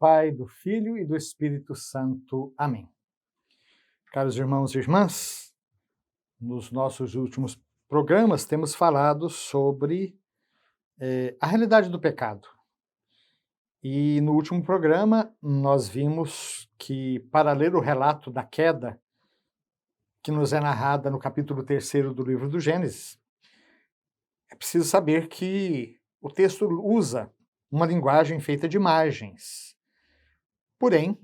Pai, do Filho e do Espírito Santo. Amém. Caros irmãos e irmãs, nos nossos últimos programas temos falado sobre a realidade do pecado. E no último programa nós vimos que, para ler o relato da queda, que nos é narrada no capítulo 3º do livro do Gênesis, é preciso saber que o texto usa uma linguagem feita de imagens. Porém,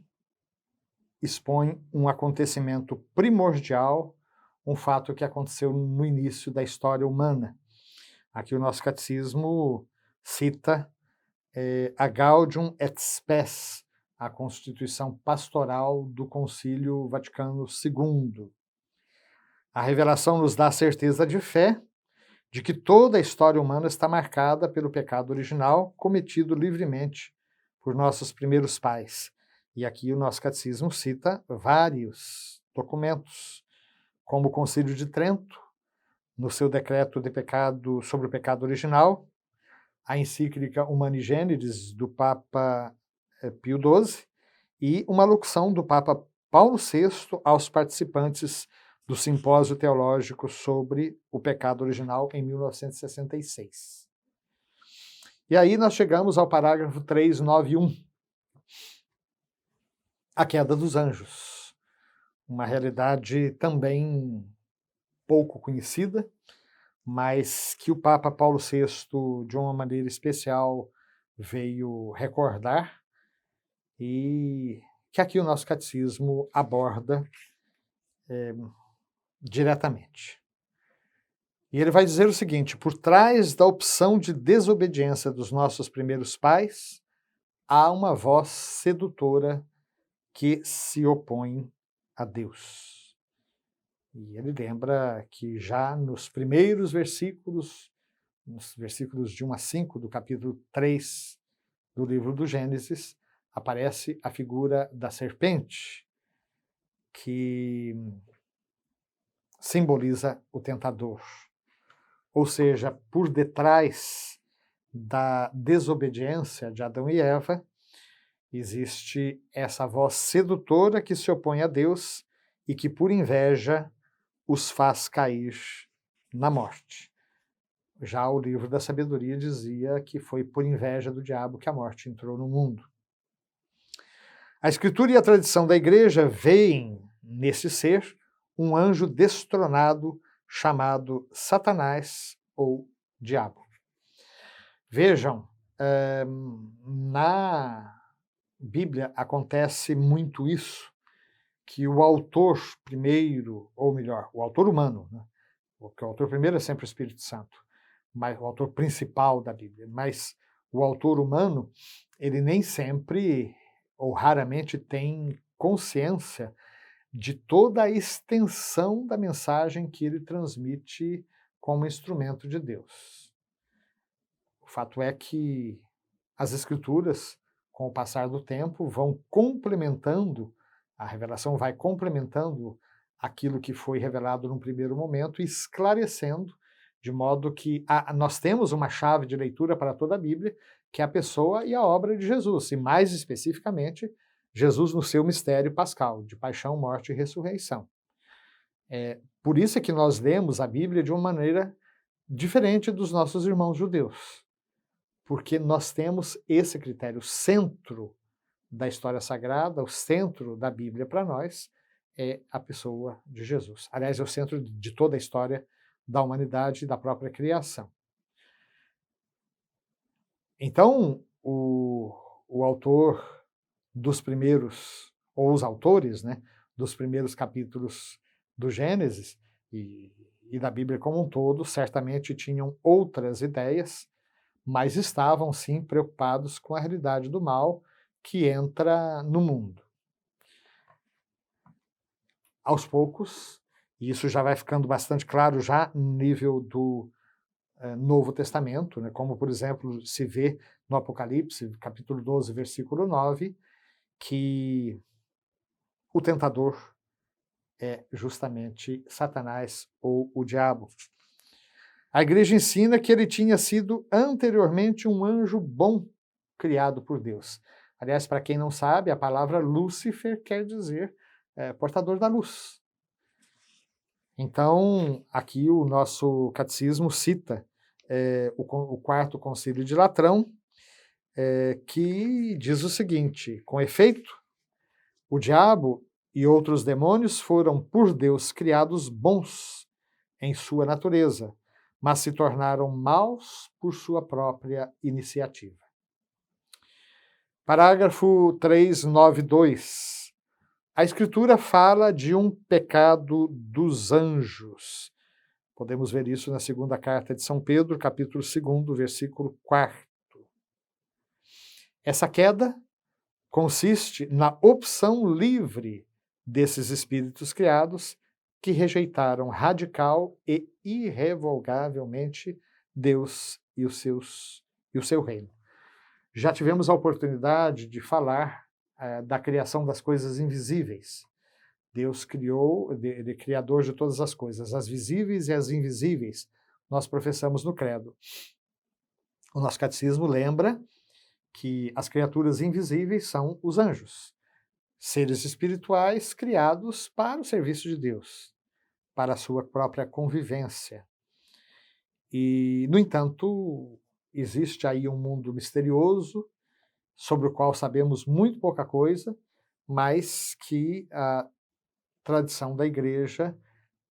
expõe um acontecimento primordial, um fato que aconteceu no início da história humana. Aqui o nosso catecismo cita a Gaudium et Spes, a Constituição Pastoral do Concílio Vaticano II. A revelação nos dá a certeza de fé de que toda a história humana está marcada pelo pecado original cometido livremente por nossos primeiros pais. E aqui o nosso catecismo cita vários documentos, como o Concílio de Trento, no seu decreto de pecado sobre o pecado original, a encíclica Humani Generis do Papa Pio XII e uma locução do Papa Paulo VI aos participantes do Simpósio Teológico sobre o pecado original em 1966. E aí nós chegamos ao parágrafo 391. A queda dos anjos, uma realidade também pouco conhecida, mas que o Papa Paulo VI, de uma maneira especial, veio recordar e que aqui o nosso catecismo aborda diretamente. E ele vai dizer o seguinte: por trás da opção de desobediência dos nossos primeiros pais, há uma voz sedutora que se opõe a Deus. E ele lembra que já nos primeiros versículos, nos versículos de 1 a 5 do capítulo 3 do livro do Gênesis, aparece a figura da serpente, que simboliza o tentador. Ou seja, por detrás da desobediência de Adão e Eva, existe essa voz sedutora que se opõe a Deus e que, por inveja, os faz cair na morte. Já o livro da sabedoria dizia que foi por inveja do diabo que a morte entrou no mundo. A Escritura e a tradição da Igreja veem nesse ser um anjo destronado chamado Satanás ou Diabo. Vejam, na Bíblia acontece muito isso, que o autor primeiro, ou melhor, o autor humano, né? Porque o autor primeiro é sempre o Espírito Santo, mas o autor principal da Bíblia, mas o autor humano, ele nem sempre ou raramente tem consciência de toda a extensão da mensagem que ele transmite como instrumento de Deus. O fato é que as Escrituras, com o passar do tempo, vão complementando, a revelação vai complementando aquilo que foi revelado num primeiro momento, esclarecendo, de modo que nós temos uma chave de leitura para toda a Bíblia, que é a pessoa e a obra de Jesus, e mais especificamente, Jesus no seu mistério pascal, de paixão, morte e ressurreição. Por isso é que nós lemos a Bíblia de uma maneira diferente dos nossos irmãos judeus, porque nós temos esse critério, o centro da história sagrada, o centro da Bíblia para nós é a pessoa de Jesus. Aliás, é o centro de toda a história da humanidade e da própria criação. Então, o autor dos primeiros, ou os autores, né, dos primeiros capítulos do Gênesis e da Bíblia como um todo, certamente tinham outras ideias, mas estavam sim preocupados com a realidade do mal que entra no mundo. Aos poucos, e isso já vai ficando bastante claro já no nível do Novo Testamento, né, como por exemplo se vê no Apocalipse, capítulo 12, versículo 9, que o tentador é justamente Satanás ou o diabo. A Igreja ensina que ele tinha sido anteriormente um anjo bom criado por Deus. Aliás, para quem não sabe, a palavra Lúcifer quer dizer portador da luz. Então, aqui o nosso catecismo cita o quarto concílio de Latrão, que diz o seguinte: com efeito, o diabo e outros demônios foram por Deus criados bons em sua natureza, mas se tornaram maus por sua própria iniciativa. Parágrafo 392. A Escritura fala de um pecado dos anjos. Podemos ver isso na segunda carta de São Pedro, capítulo 2, versículo 4. Essa queda consiste na opção livre desses espíritos criados que rejeitaram radical e irrevogavelmente Deus e o seu reino. Já tivemos a oportunidade de falar da criação das coisas invisíveis. Deus criou, Ele é criador de todas as coisas, as visíveis e as invisíveis, nós professamos no credo. O nosso catecismo lembra que as criaturas invisíveis são os anjos, seres espirituais criados para o serviço de Deus, para a sua própria convivência. E, no entanto, existe aí um mundo misterioso, sobre o qual sabemos muito pouca coisa, mas que a tradição da Igreja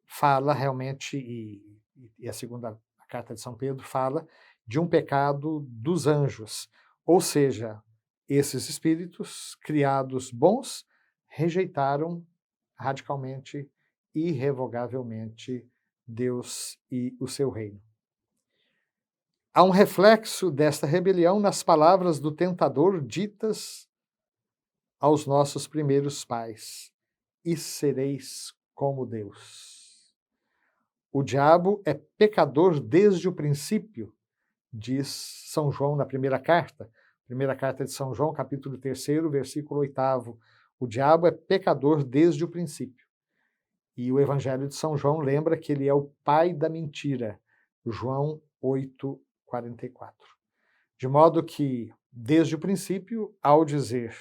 fala realmente, e a segunda carta de São Pedro fala, de um pecado dos anjos. Ou seja, esses espíritos criados bons rejeitaram radicalmente, irrevogavelmente Deus e o seu reino. Há um reflexo desta rebelião nas palavras do tentador ditas aos nossos primeiros pais: e sereis como Deus. O diabo é pecador desde o princípio, diz São João na primeira carta de São João, capítulo 3, versículo 8. O diabo é pecador desde o princípio. E o Evangelho de São João lembra que ele é o pai da mentira, João 8:44. De modo que, desde o princípio, ao dizer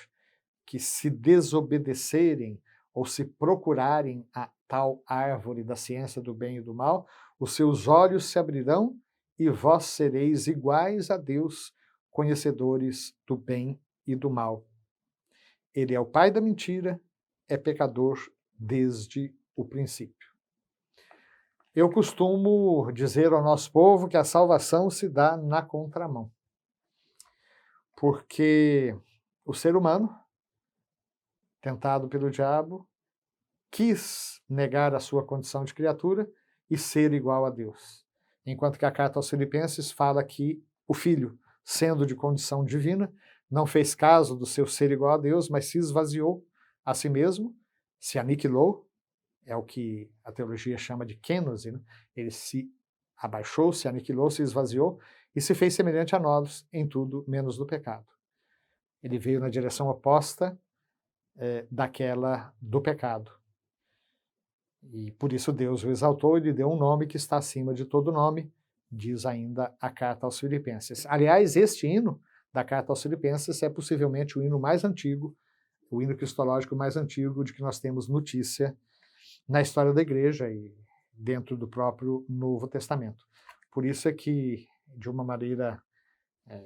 que se desobedecerem ou se procurarem a tal árvore da ciência do bem e do mal, os seus olhos se abrirão e vós sereis iguais a Deus, conhecedores do bem e do mal. Ele é o pai da mentira, é pecador desde o princípio. Eu costumo dizer ao nosso povo que a salvação se dá na contramão, porque o ser humano, tentado pelo diabo, quis negar a sua condição de criatura e ser igual a Deus. Enquanto que a carta aos Filipenses fala que o Filho, sendo de condição divina, não fez caso do seu ser igual a Deus, mas se esvaziou a si mesmo, se aniquilou, é o que a teologia chama de kênose, né? Ele se abaixou, se aniquilou, se esvaziou e se fez semelhante a nós em tudo, menos no pecado. Ele veio na direção oposta daquela do pecado. E por isso Deus o exaltou e lhe deu um nome que está acima de todo nome, diz ainda a carta aos Filipenses. Aliás, este hino da carta aos Filipenses é possivelmente o hino mais antigo, o hino cristológico mais antigo de que nós temos notícia na história da Igreja e dentro do próprio Novo Testamento. Por isso é que, de uma maneira,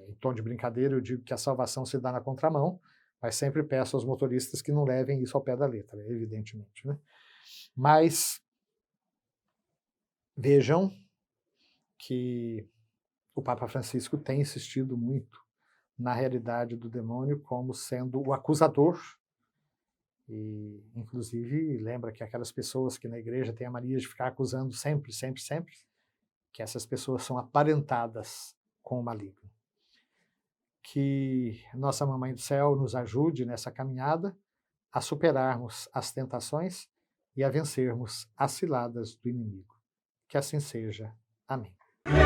em tom de brincadeira, eu digo que a salvação se dá na contramão, mas sempre peço aos motoristas que não levem isso ao pé da letra, evidentemente, né? Mas vejam que o Papa Francisco tem insistido muito na realidade do demônio como sendo o acusador, e inclusive lembra que aquelas pessoas que na igreja têm a mania de ficar acusando sempre, que essas pessoas são aparentadas com o maligno. Que nossa Mamãe do Céu nos ajude nessa caminhada a superarmos as tentações e a vencermos as ciladas do inimigo. Que assim seja. Amém. Jesus,